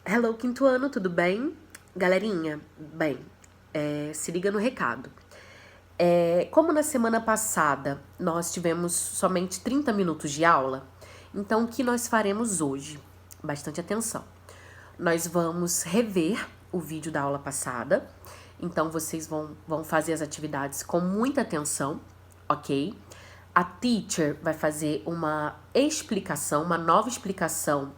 Hello, quinto ano, tudo bem? Galerinha, bem, se liga no recado. Como na semana passada nós tivemos somente 30 minutos de aula, então o que nós faremos hoje? Bastante atenção. Nós vamos rever o vídeo da aula passada, então vocês vão fazer as atividades com muita atenção, ok? A teacher vai fazer uma explicação, uma nova explicação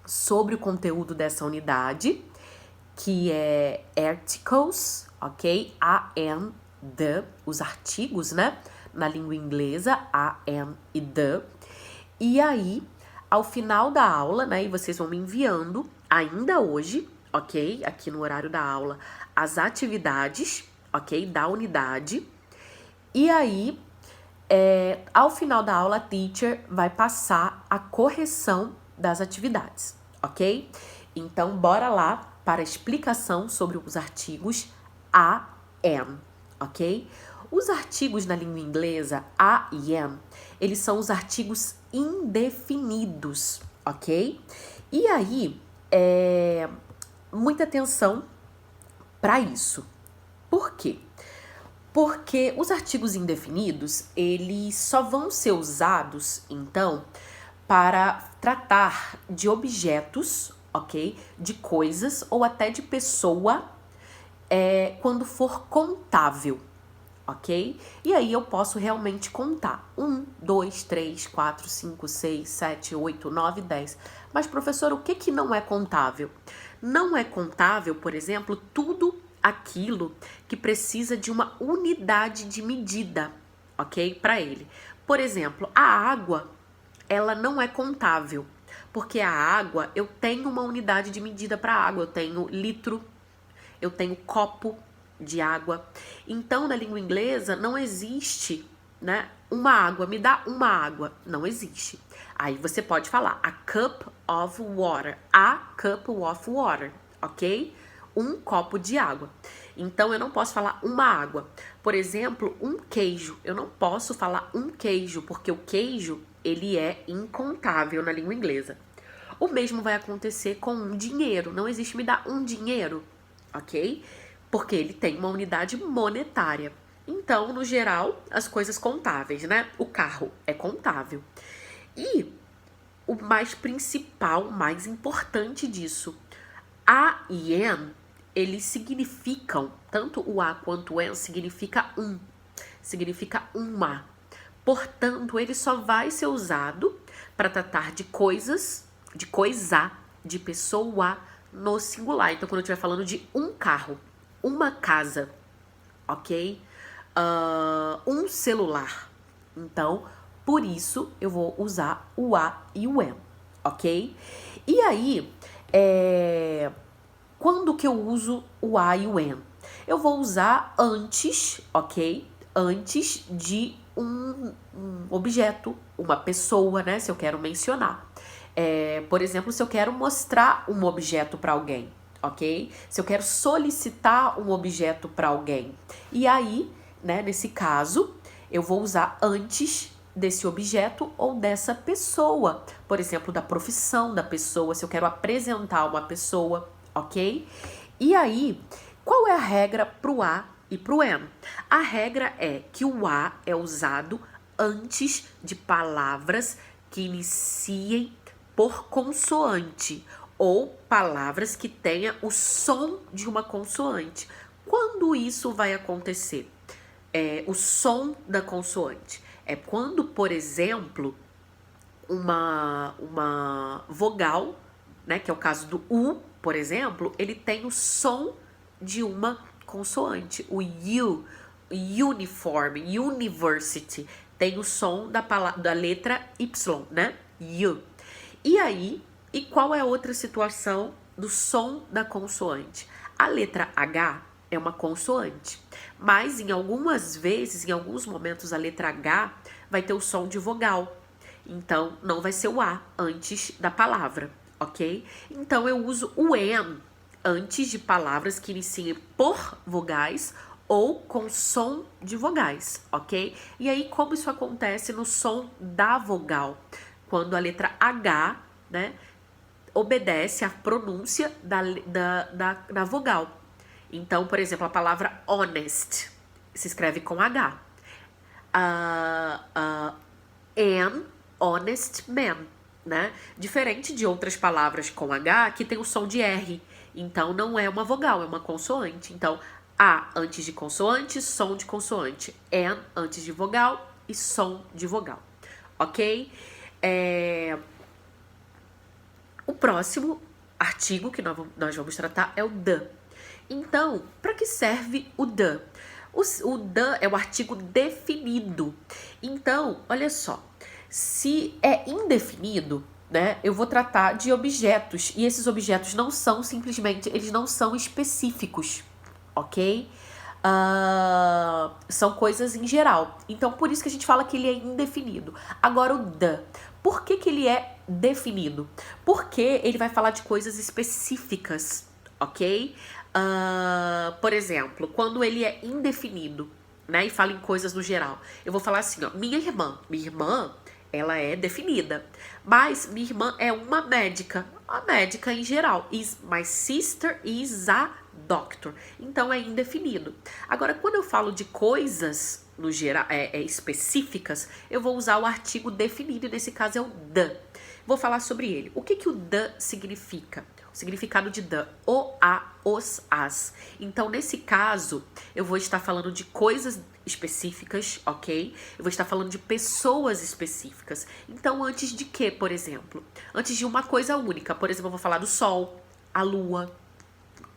sobre o conteúdo dessa unidade, que é articles, ok? Os artigos, né? Na língua inglesa, e the. E aí, ao final da aula, né? E vocês vão me enviando, ainda hoje, ok? Aqui no horário da aula, as atividades, ok? Da unidade. E aí, ao final da aula, a teacher vai passar a correção das atividades, ok? Então, bora lá para a explicação sobre os artigos am, ok? Os artigos na língua inglesa, a e am, eles são os artigos indefinidos, ok? E aí, muita atenção para isso. Por quê? Porque os artigos indefinidos, eles só vão ser usados, então, para tratar de objetos, ok? De coisas ou até de pessoa, quando for contável, ok? E aí eu posso realmente contar. 1, 2, 3, 4, 5, 6, 7, 8, 9, 10. Mas, professor, o que não é contável? Não é contável, por exemplo, tudo aquilo que precisa de uma unidade de medida, ok? Para ele. Por exemplo, a água, ela não é contável, porque a água, eu tenho uma unidade de medida para a água, eu tenho litro, eu tenho copo de água. Então, na língua inglesa, não existe, né, uma água, me dá uma água. Não existe. Aí você pode falar a cup of water, ok? Um copo de água. Então, eu não posso falar uma água. Por exemplo, um queijo. Eu não posso falar um queijo, porque o queijo, ele é incontável na língua inglesa. O mesmo vai acontecer com um dinheiro. Não existe me dar um dinheiro, ok? Porque ele tem uma unidade monetária. Então, no geral, as coisas contáveis, né? O carro é contável. E o mais principal, mais importante disso, a e am, eles significam, tanto o a quanto o am significa um, significa uma. Portanto, ele só vai ser usado para tratar de coisas, de coisa, de pessoa no singular. Então, quando eu estiver falando de um carro, uma casa, ok? Um celular. Então, por isso, eu vou usar o a e o am, ok? E aí, quando que eu uso o a e o am? Eu vou usar antes, ok? Antes de um objeto, uma pessoa, né? Se eu quero mencionar. Por exemplo, se eu quero mostrar um objeto para alguém, ok? Se eu quero solicitar um objeto para alguém. E aí, né, nesse caso, eu vou usar antes desse objeto ou dessa pessoa. Por exemplo, da profissão da pessoa, se eu quero apresentar uma pessoa, ok? E aí, qual é a regra pro a e pro am? A regra é que o a é usado antes de palavras que iniciem por consoante ou palavras que tenha o som de uma consoante. Quando isso vai acontecer? O som da consoante. É quando, por exemplo, uma vogal, né, que é o caso do U, por exemplo, ele tem o som de uma consoante. O U, uniforme, university, tem o som da letra Y, né? U. E aí, e qual é a outra situação do som da consoante? A letra H é uma consoante, mas em algumas vezes, em alguns momentos, a letra H vai ter o som de vogal. Então, não vai ser o A antes da palavra, ok? Então, eu uso o am antes de palavras que iniciem por vogais ou com som de vogais, ok? E aí, como isso acontece no som da vogal? Quando a letra H, né, obedece à pronúncia da vogal. Então, por exemplo, a palavra honest se escreve com H. An honest man, né? Diferente de outras palavras com H que tem o som de R. Então, não é uma vogal, é uma consoante. Então, A antes de consoante, som de consoante. An antes de vogal e som de vogal. Ok? O próximo artigo que nós vamos tratar é o the. Então, para que serve o the? O the é o artigo definido. Então, olha só, se é indefinido, né, eu vou tratar de objetos, e esses objetos não são simplesmente, eles não são específicos, ok? São coisas em geral. Então, por isso que a gente fala que ele é indefinido. Agora, o the. Por que ele é definido? Porque ele vai falar de coisas específicas, ok? Por exemplo, quando ele é indefinido, né, e fala em coisas no geral, eu vou falar assim, ó, minha irmã, ela é definida, mas minha irmã é uma médica em geral. My sister is a doctor. Então é indefinido. Agora, quando eu falo de coisas no geral, específicas, eu vou usar o artigo definido, e nesse caso é o the. Vou falar sobre ele. O que o the significa? O significado de the: o, a, os, as. Então, nesse caso, eu vou estar falando de coisas específicas, ok? Eu vou estar falando de pessoas específicas. Então, antes de quê, por exemplo? Antes de uma coisa única. Por exemplo, eu vou falar do sol, a lua,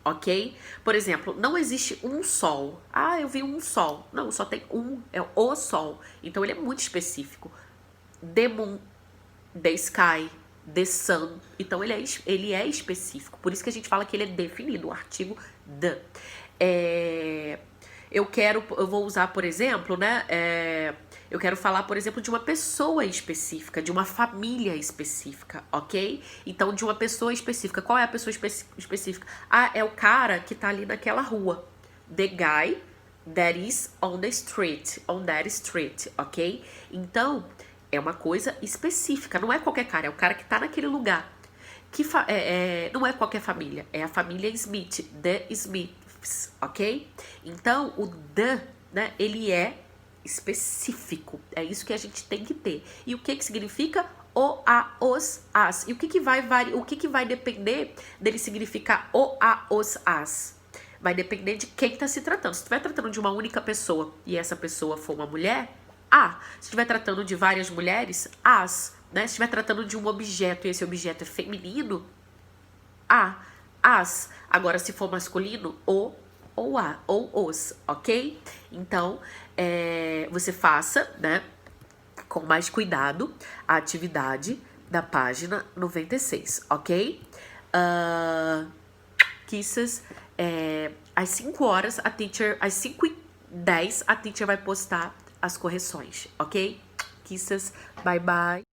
ok? Por exemplo, não existe um sol. Ah, eu vi um sol. Não, só tem um, é o sol. Então, ele é muito específico. The moon, the sky, the sun. Então, ele é específico. Por isso que a gente fala que ele é definido, o artigo the. Eu vou usar, por exemplo, né? Eu quero falar, por exemplo, de uma pessoa específica, de uma família específica, ok? Então, de uma pessoa específica. Qual é a pessoa específica? Ah, é o cara que tá ali naquela rua. The guy that is on that street, ok? Então, é uma coisa específica, não é qualquer cara, é o cara que tá naquele lugar. Não é qualquer família, é a família Smith, the Smiths, ok? Então, o the, né, ele é específico, é isso que a gente tem que ter. E o que significa o, a, os, as? E o que vai depender dele significar o, a, os, as? Vai depender de quem tá se tratando. Se estiver tratando de uma única pessoa e essa pessoa for uma mulher, a. Se estiver tratando de várias mulheres, as. Né? Se estiver tratando de um objeto e esse objeto é feminino, a, as. Agora, se for masculino, o, ou a, ou os, ok? Então, você faça, né, com mais cuidado a atividade da página 96, ok? Kisses, às 5 horas, às 5h10, a teacher vai postar as correções, ok? Kisses, bye bye.